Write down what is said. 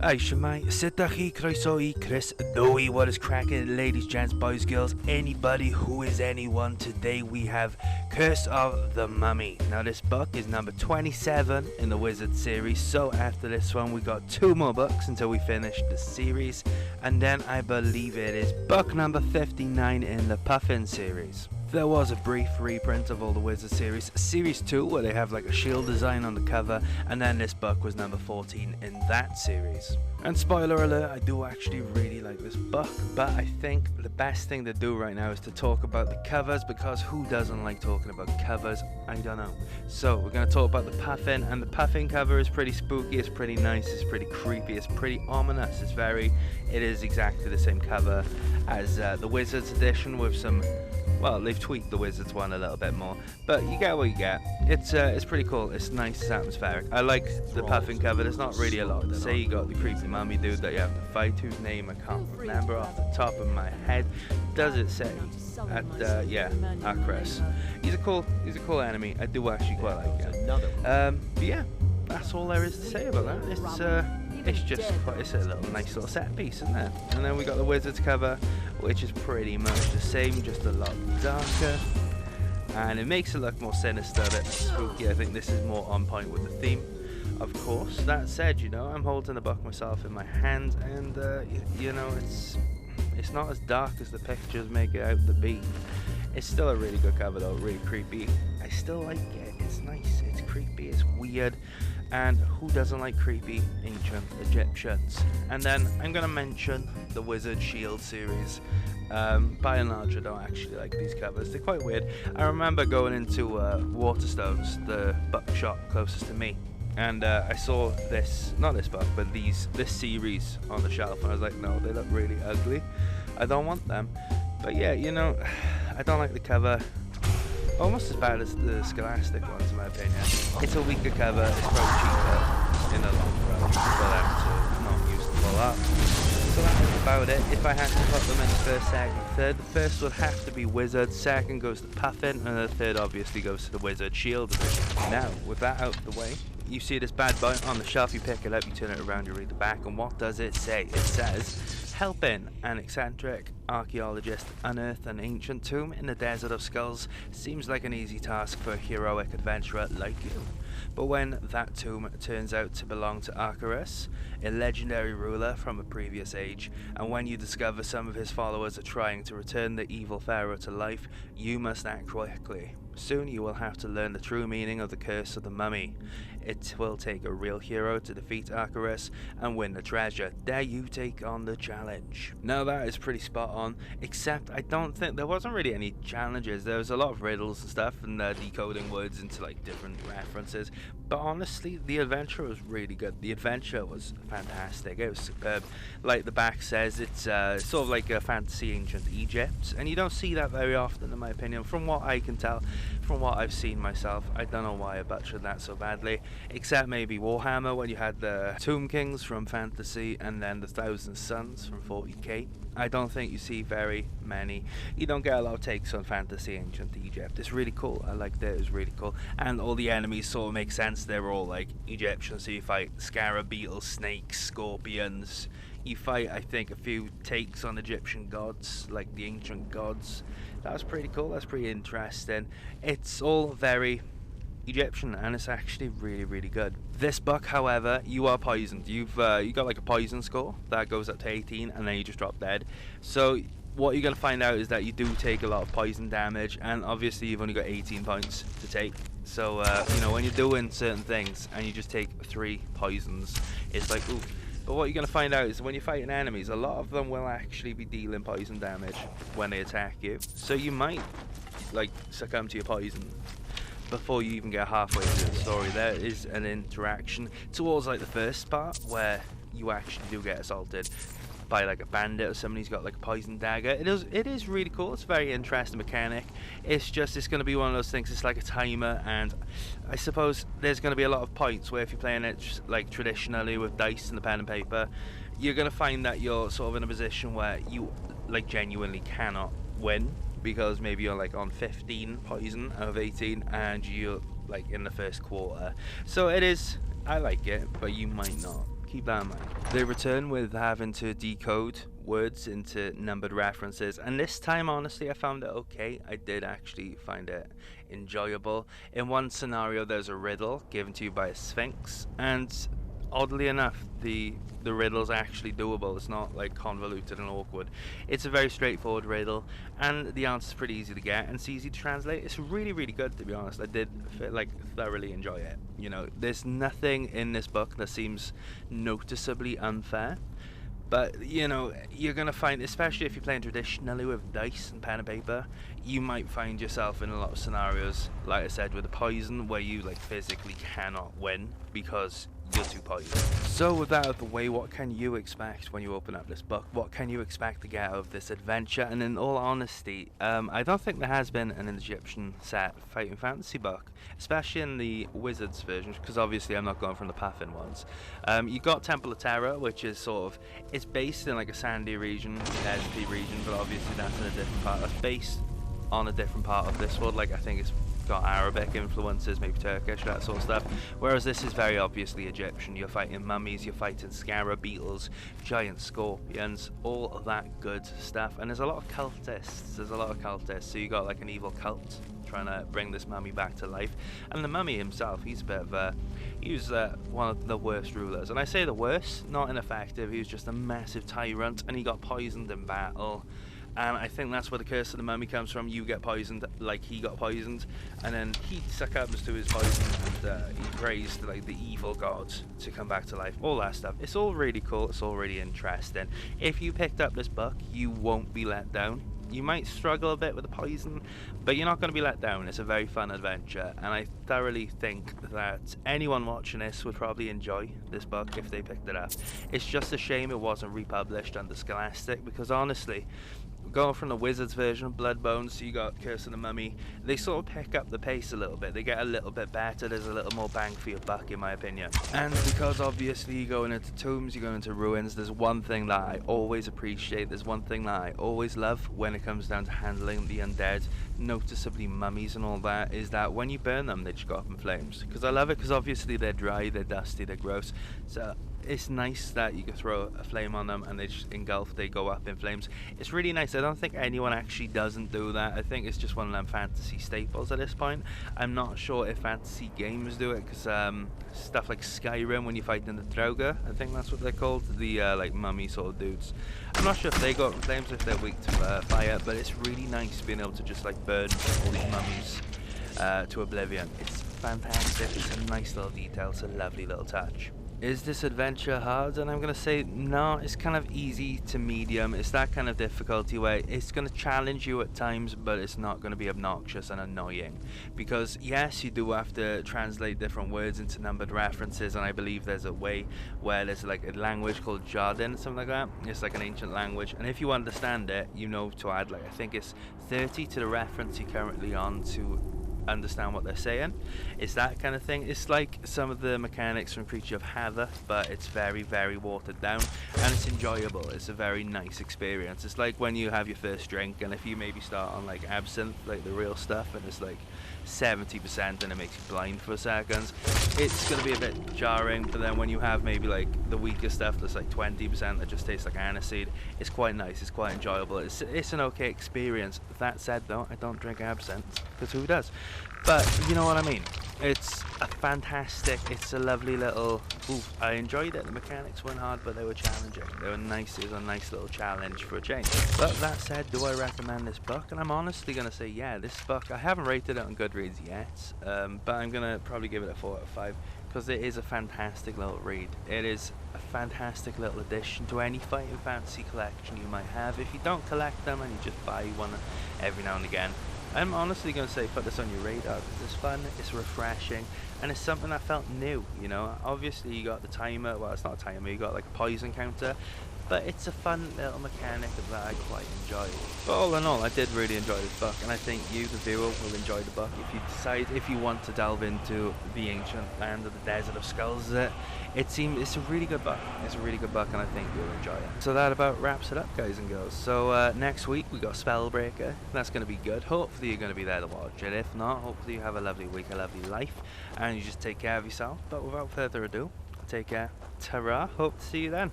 Aye, Shemai, Sitahi, Kroisoi, Chris, Doi, what is cracking, ladies, gents, boys, girls, anybody who is anyone. Today we have Curse of the Mummy. Now, this book is number 27 in the Wizard series, so after this one, we got 2 more books until we finish the series, and then I believe it is book number 59 in the Puffin series. There was a brief reprint of all the Wizard series, Series 2, where they have like a shield design on the cover, and then this book was number 14 in that series. And spoiler alert, I do actually really like this book, but I think the best thing to do right now is to talk about the covers, because who doesn't like talking about covers? I don't know. So we're going to talk about the Puffin, and the Puffin cover is pretty spooky, it's pretty nice, it's pretty creepy, it's pretty ominous, it is exactly the same cover as the Wizards edition with some... Well, they've tweaked the Wizards one a little bit more, but you get what you get. It's pretty cool. It's nice. It's atmospheric. I like the Puffin cover. There's not really a lot to say. You got the creepy mummy dude that you have to fight, whose name I can't remember off the top of my head. Does it say? Yeah, Chris. He's a cool enemy. I do actually quite like him. But yeah, that's all there is to say about that. It's a nice little set piece, isn't it? And then we got the Wizards cover, which is pretty much the same, just a lot darker, and it makes it look more sinister, a bit spooky. I think this is more on point with the theme. Of course, that said, I'm holding the book myself in my hand, and it's not as dark as the pictures make it out to be. It's still a really good cover though, really creepy. I still like it. It's nice, it's creepy, it's weird. And who doesn't like creepy ancient Egyptians? And then I'm going to mention the Wizard Shield series. By and large, I don't actually like these covers. They're quite weird. I remember going into Waterstones, the bookshop closest to me, and I saw not this book, but this series on the shelf, and I was like, no, they look really ugly. I don't want them. But yeah, I don't like the cover. Almost as bad as the Scholastic ones, in my opinion. It's a weaker cover, it's probably cheaper in the long run for them to not use the full art. So that is about it. If I had to put them in the first, second, third, the first would have to be Wizard, second goes to Puffin, and the third obviously goes to the Wizard Shield edition. Now, with that out of the way, you see this bad boy on the shelf, you pick it up, you turn it around, you read the back, and what does it say? It says, helping an eccentric archaeologist unearth an ancient tomb in the Desert of Skulls seems like an easy task for a heroic adventurer like you. But when that tomb turns out to belong to Arcturus, a legendary ruler from a previous age, and when you discover some of his followers are trying to return the evil pharaoh to life, you must act quickly. Soon you will have to learn the true meaning of the Curse of the Mummy. It will take a real hero to defeat Arcturus and win the treasure. Dare you take on the challenge? Now that is pretty spot on, except I don't think there wasn't really any challenges. There was a lot of riddles and stuff, and decoding words into like different references. But honestly, the adventure was really good. The adventure was fantastic. It was superb. Like the back says, it's sort of like a fantasy ancient Egypt, and you don't see that very often, in my opinion. From what I can tell, from what I've seen myself, I don't know why I butchered that so badly, except maybe Warhammer, when you had the Tomb Kings from Fantasy and then the Thousand Suns from 40k. I don't think you see very many. You don't get a lot of takes on fantasy ancient Egypt. It's really cool. I liked it. It was really cool. And all the enemies sort of make sense. They were all like Egyptian. So you fight scarab beetles, snakes, scorpions. You fight, I think, a few takes on Egyptian gods, like the ancient gods. That was pretty cool. That's pretty interesting. It's all very Egyptian, and it's actually really, really good. This book, however, you are poisoned. You got like a poison score that goes up to 18, and then you just drop dead. So what you're going to find out is that you do take a lot of poison damage, and obviously you've only got 18 points to take. So when you're doing certain things and you just take 3 poisons, it's like, ooh. But what you're going to find out is when you're fighting enemies, a lot of them will actually be dealing poison damage when they attack you. So you might like succumb to your poison before you even get halfway through the story. There is an interaction towards like the first part where you actually do get assaulted by like a bandit or somebody who's got like a poison dagger. It is really cool. It's a very interesting mechanic. It's going to be one of those things. It's like a timer, and I suppose there's going to be a lot of points where if you're playing it like traditionally with dice and the pen and paper, you're going to find that you're sort of in a position where you like genuinely cannot win, because maybe you're like on 15 poison out of 18 and you're like in the first quarter. So I like it, but you might not keep that in mind. They return with having to decode words into numbered references, and this time honestly I found it okay. I did actually find it enjoyable. In one scenario there's a riddle given to you by a sphinx, and oddly enough the riddle's actually doable. It's not like convoluted and awkward. It's a very straightforward riddle, and the answer's pretty easy to get and it's easy to translate. It's really, really good, to be honest. I did like thoroughly enjoy it. You know, there's nothing in this book that seems noticeably unfair. But, you know, you're going to find, especially if you're playing traditionally with dice and pen and paper, you might find yourself in a lot of scenarios, like I said, with the poison, where you, like, physically cannot win because you're too poisoned. So with that out of the way, what can you expect when you open up this book? What can you expect to get out of this adventure? And in all honesty, I don't think there has been an Egyptian set fighting fantasy book, especially in the Wizards version, because obviously I'm not going from the Puffin ones. You got Temple of Terror, which is sort of, it's based in like a sandy region, deserty region, but obviously that's in a different part. That's based on a different part of this world. Like, I think it's got Arabic influences, maybe Turkish, that sort of stuff, whereas this is very obviously Egyptian. You're fighting mummies, you're fighting scarab beetles, giant scorpions, all of that good stuff. And there's a lot of cultists, so you got like an evil cult trying to bring this mummy back to life. And the mummy himself, he's a bit of a, he was one of the worst rulers, and I say the worst, not ineffective. He was just a massive tyrant, and he got poisoned in battle. And I think that's where the curse of the mummy comes from. You get poisoned like he got poisoned, and then he succumbs to his poison, and he prays to like the evil gods to come back to life, all that stuff. It's all really cool, it's all really interesting. If you picked up this book, you won't be let down. You might struggle a bit with the poison, but you're not going to be let down. It's a very fun adventure, and I thoroughly think that anyone watching this would probably enjoy this book if they picked it up. It's just a shame it wasn't republished under Scholastic, because honestly, going from the Wizards version of Bloodbones, you got Curse of the Mummy, they sort of pick up the pace a little bit. They get a little bit better. There's a little more bang for your buck, in my opinion. And because obviously you're going into tombs, you're going into ruins, there's one thing that I always appreciate, there's one thing that I always love when it comes down to handling the undead, noticeably mummies and all that, is that when you burn them, they just go up in flames. Because I love it, because obviously they're dry, they're dusty, they're gross. So it's nice that you can throw a flame on them and they just engulf, they go up in flames. It's really nice. I don't think anyone actually doesn't do that. I think it's just one of them fantasy staples at this point. I'm not sure if fantasy games do it, because stuff like Skyrim, when you fight in the Draugr, I think that's what they're called, the like mummy sort of dudes. I'm not sure if they go up in flames, if they're weak to fire, but it's really nice being able to just like burn all these mummies to oblivion. It's fantastic. It's a nice little detail. It's a lovely little touch. Is this adventure hard? And I'm going to say no, it's kind of easy to medium. It's that kind of difficulty where it's going to challenge you at times, but it's not going to be obnoxious and annoying. Because yes, you do have to translate different words into numbered references, and I believe there's a way where there's like a language called Jardin, something like that. It's like an ancient language, and if you understand it, you know to add like, I think it's 30 to the reference you're currently on to understand what they're saying. It's that kind of thing. It's like some of the mechanics from Creature of Havoc, but it's very, very watered down, and it's enjoyable. It's a very nice experience. It's like when you have your first drink, and if you maybe start on like absinthe, like the real stuff, and it's like 70% and it makes you blind for a second, it's going to be a bit jarring. But then when you have maybe like the weaker stuff that's like 20% that just tastes like aniseed, it's quite nice, it's quite enjoyable. It's an okay experience. That said though, I don't drink absinthe, because who does? But you know what I mean. It's a fantastic, it's a lovely little, I enjoyed it. The mechanics weren't hard, but they were challenging. They were nice. It was a nice little challenge for a change. But that said, do I recommend this book? And I'm honestly going to say yeah, this book, I haven't rated it on Goodreads yet, but I'm going to probably give it a 4 out of 5, because it is a fantastic little read. It is a fantastic little addition to any fighting fantasy collection you might have. If you don't collect them and you just buy one every now and again, I'm honestly going to say put this on your radar, because it's fun, it's refreshing, and it's something that felt new, you know. Obviously you got the timer, well it's not a timer, you got like a poison counter, but it's a fun little mechanic that I quite enjoy. But all in all, I did really enjoy this book, and I think you, the viewer, will enjoy the book if you decide, if you want to delve into the ancient land of the Desert of Skulls. It's a really good book. It's a really good book, and I think you'll enjoy it. So that about wraps it up, guys and girls. So next week we got Spellbreaker. That's going to be good. Hopefully you're going to be there to watch it. If not, hopefully you have a lovely week, a lovely life, and you just take care of yourself. But without further ado, I'll Take care. Ta-ra. Hope to see you then.